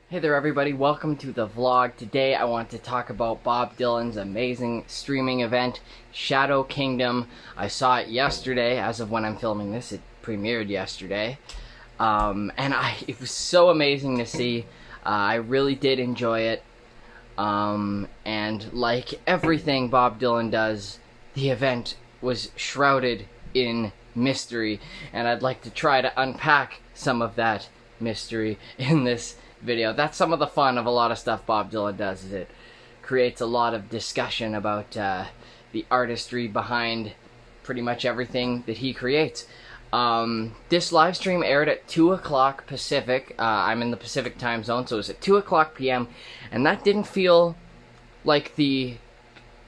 Hey there everybody, welcome to the vlog. Today I want to talk about Bob Dylan's amazing streaming event, Shadow Kingdom. I saw it yesterday. As of when I'm filming this, it premiered yesterday. It was so amazing to see. I really did enjoy it. And like everything Bob Dylan does, the event was shrouded in mystery. And I'd like to try to unpack some of that mystery in this video. That's some of the fun of a lot of stuff Bob Dylan does, is it creates a lot of discussion about the artistry behind pretty much everything that he creates. This live stream aired at 2 o'clock Pacific. I'm in the Pacific time zone, so it was at 2 o'clock p.m. and that didn't feel like the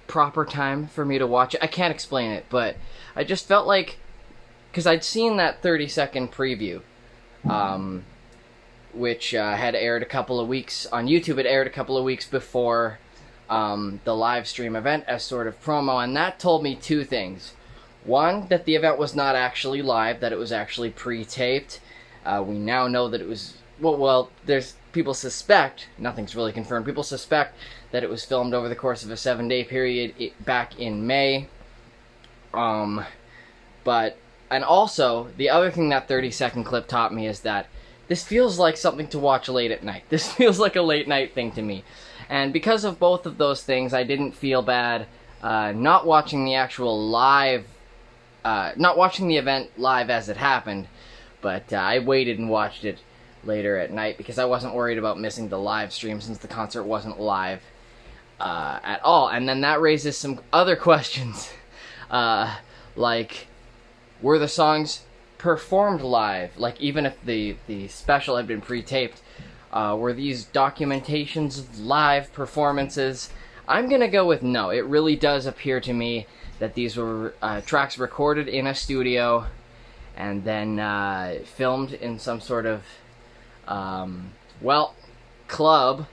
proper time for me to watch it. I can't explain it, but I just felt like, because I'd seen that 30-second preview, which had aired a couple of weeks on YouTube. It aired a couple of weeks before the live stream event as sort of promo, and that told me two things. One, that the event was not actually live, that it was actually pre-taped. We now know that it was, there's people suspect, nothing's really confirmed, people suspect that it was filmed over the course of a 7-day period back in May. And also, the other thing that 30-second clip taught me is that this feels like something to watch late at night. This feels like a late night thing to me. And because of both of those things, I didn't feel bad not watching the actual live, not watching the event live as it happened, but I waited and watched it later at night because I wasn't worried about missing the live stream since the concert wasn't live at all. And then that raises some other questions, like, were the songs performed live? Like, even if the special had been pre-taped, were these documentations of live performances? I'm gonna go with no. It really does appear to me that these were tracks recorded in a studio and then filmed in some sort of club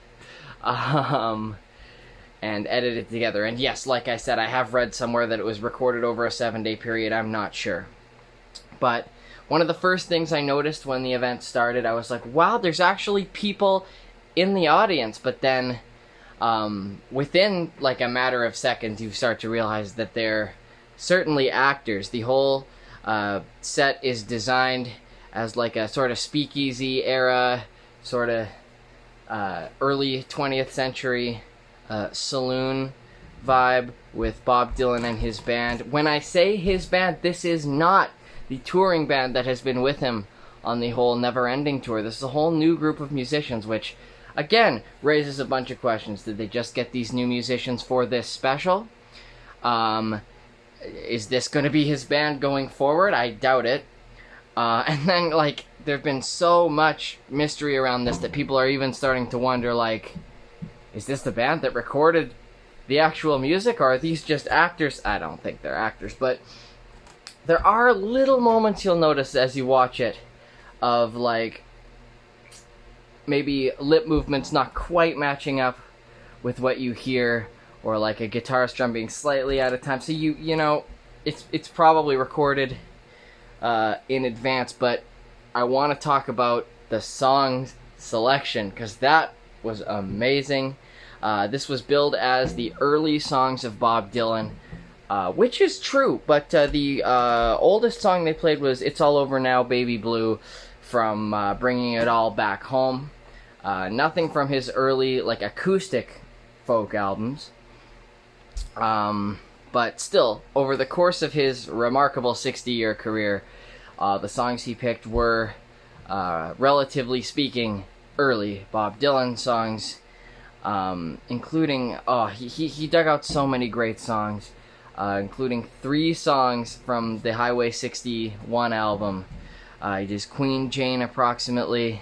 and edited together. And yes, like I said, I have read somewhere that it was recorded over a 7-day period. I'm not sure. But one of the first things I noticed when the event started, I was like, wow, there's actually people in the audience. But then within like a matter of seconds, you start to realize that they're certainly actors. The whole set is designed as like a sort of speakeasy era, sort of early 20th century saloon vibe with Bob Dylan and his band. When I say his band, this is not the touring band that has been with him on the whole Never-Ending tour. This is a whole new group of musicians, which, again, raises a bunch of questions. Did they just get these new musicians for this special? Is this going to be his band going forward? I doubt it. And then, like, there have been so much mystery around this that people are even starting to wonder, like, is this the band that recorded the actual music, or are these just actors? I don't think they're actors, but there are little moments you'll notice as you watch it of, like, maybe lip movements not quite matching up with what you hear, or like a guitar strum being slightly out of time. So you know, it's probably recorded in advance, but I want to talk about the song selection, because that was amazing. This was billed as the early songs of Bob Dylan, which is true, but the oldest song they played was It's All Over Now, Baby Blue, from Bringing It All Back Home. Nothing from his early, like, acoustic folk albums. But still, over the course of his remarkable 60-year career, the songs he picked were, relatively speaking, early Bob Dylan songs, including, he dug out so many great songs. Including 3 songs from the Highway 61 album. He did Queen Jane approximately.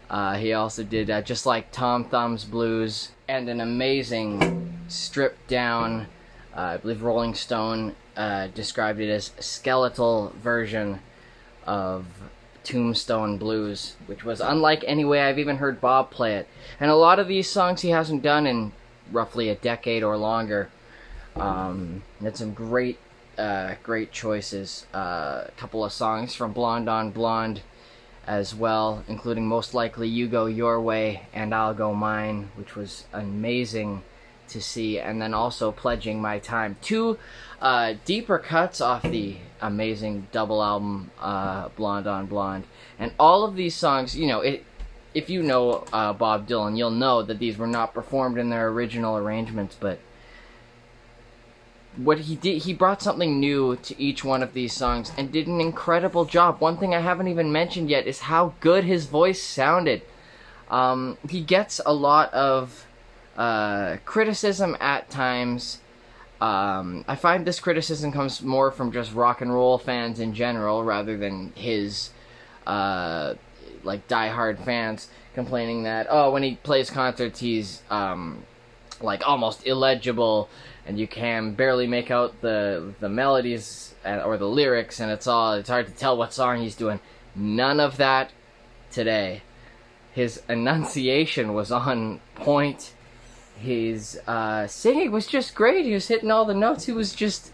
He also did Just Like Tom Thumb's Blues, and an amazing stripped down, I believe Rolling Stone described it as skeletal version of Tombstone Blues, which was unlike any way I've even heard Bob play it. And a lot of these songs he hasn't done in roughly a decade or longer. Had some great choices. A couple of songs from Blonde on Blonde, as well, including Most Likely You Go Your Way and I'll Go Mine, which was amazing to see, and then also Pledging My Time. Two deeper cuts off the amazing double album, Blonde on Blonde. And all of these songs, if you know Bob Dylan, you'll know that these were not performed in their original arrangements, but what he did, he brought something new to each one of these songs and did an incredible job. One thing I haven't even mentioned yet is how good his voice sounded. He gets a lot of criticism at times. I find this criticism comes more from just rock and roll fans in general rather than his diehard fans complaining that when he plays concerts he's almost illegible and you can barely make out the melodies or the lyrics, and it's hard to tell what song he's doing. None of that today. His enunciation was on point. His singing was just great. He was hitting all the notes. He was just...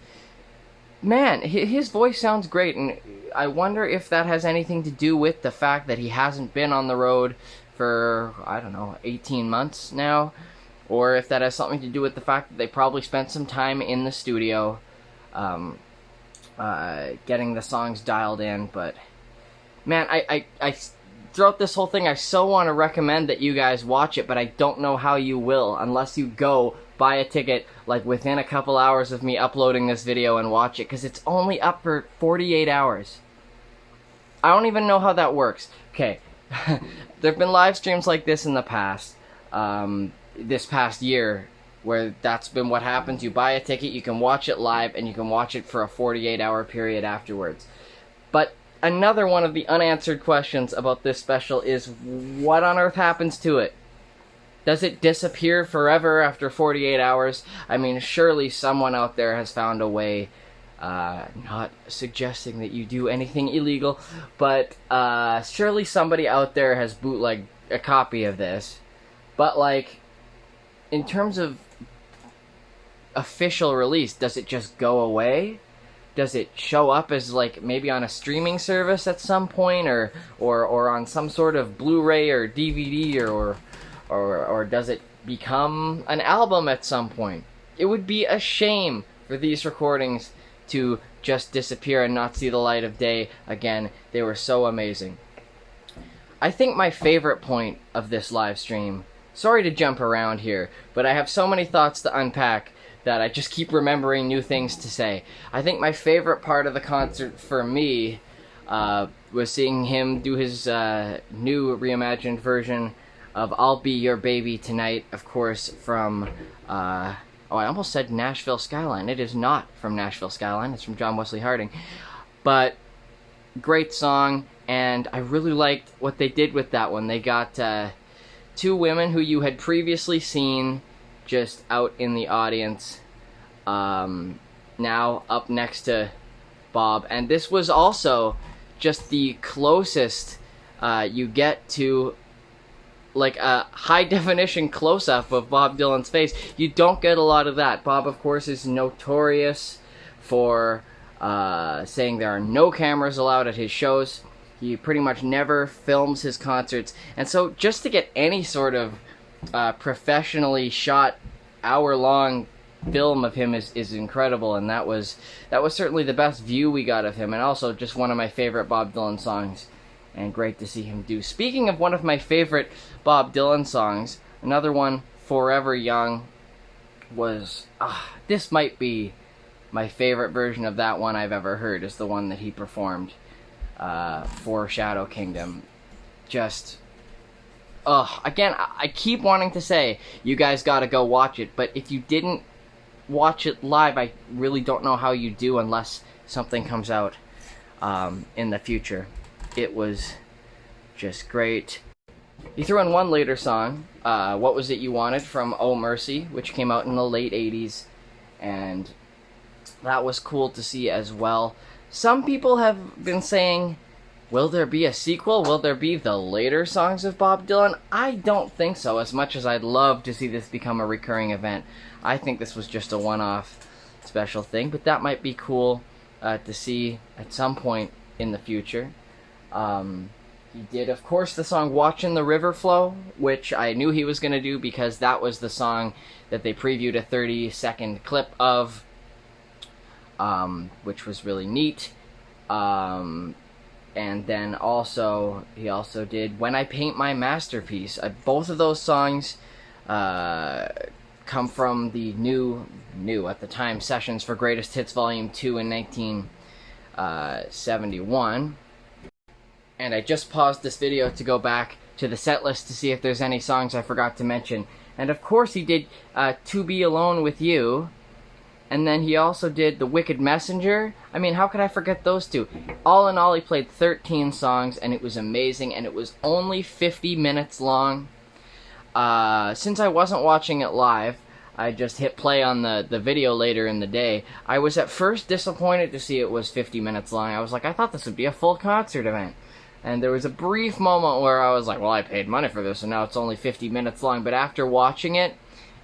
Man, his voice sounds great, and I wonder if that has anything to do with the fact that he hasn't been on the road for, 18 months now, or if that has something to do with the fact that they probably spent some time in the studio getting the songs dialed in. But, man, I throughout this whole thing, I so want to recommend that you guys watch it, but I don't know how you will unless you go buy a ticket within a couple hours of me uploading this video and watch it, because it's only up for 48 hours. I don't even know how that works. Okay, there have been live streams like this in the past, this past year, where that's been what happens. You buy a ticket, you can watch it live, and you can watch it for a 48-hour period afterwards. But another one of the unanswered questions about this special is, what on earth happens to it? Does it disappear forever after 48 hours? I mean, surely someone out there has found a way, not suggesting that you do anything illegal, but surely somebody out there has bootlegged a copy of this. But, in terms of official release, does it just go away? Does it show up as maybe on a streaming service at some point, or on some sort of Blu-ray or DVD, or does it become an album at some point? It would be a shame for these recordings to just disappear and not see the light of day again. They were so amazing. I think my favorite point of this live stream, sorry to jump around here, but I have so many thoughts to unpack that I just keep remembering new things to say. I think my favorite part of the concert for me was seeing him do his new reimagined version of I'll Be Your Baby Tonight, of course, from, I almost said Nashville Skyline. It is not from Nashville Skyline, it's from John Wesley Harding. But, great song, and I really liked what they did with that one. They got two women who you had previously seen just out in the audience, now up next to Bob. And this was also just the closest you get to a high-definition close-up of Bob Dylan's face. You don't get a lot of that. Bob, of course, is notorious for saying there are no cameras allowed at his shows. He pretty much never films his concerts. And so just to get any sort of professionally shot hour-long film of him is incredible, and that was certainly the best view we got of him, and also just one of my favorite Bob Dylan songs, and great to see him do. Speaking of one of my favorite Bob Dylan songs, another one, Forever Young, was this might be my favorite version of that one I've ever heard, is the one that he performed for Shadow Kingdom. Just again, I keep wanting to say, you guys gotta go watch it, but if you didn't watch it live, I really don't know how you do unless something comes out in the future. It was just great. He threw in one later song, What Was It You Wanted, from Oh Mercy, which came out in the late 80s, and that was cool to see as well. Some people have been saying, will there be a sequel? Will there be the later songs of Bob Dylan? I don't think so, as much as I'd love to see this become a recurring event. I think this was just a one-off special thing, but that might be cool to see at some point in the future. He did, of course, the song Watchin' the River Flow, which I knew he was going to do because that was the song that they previewed a 30-second clip of, which was really neat. And then also, he also did When I Paint My Masterpiece. Both of those songs come from the new at the time sessions for Greatest Hits Volume 2 in 1971. And I just paused this video to go back to the set list to see if there's any songs I forgot to mention. And of course he did To Be Alone With You. And then he also did The Wicked Messenger. I mean, how could I forget those two? All in all, he played 13 songs, and it was amazing, and it was only 50 minutes long. Since I wasn't watching it live, I just hit play on the video later in the day. I was at first disappointed to see it was 50 minutes long. I was like, I thought this would be a full concert event. And there was a brief moment where I was like, well, I paid money for this, and now it's only 50 minutes long. But after watching it,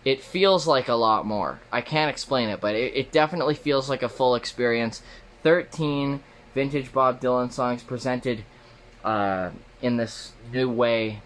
it feels like a lot more. I can't explain it, but it definitely feels like a full experience. 13 vintage Bob Dylan songs presented in this new way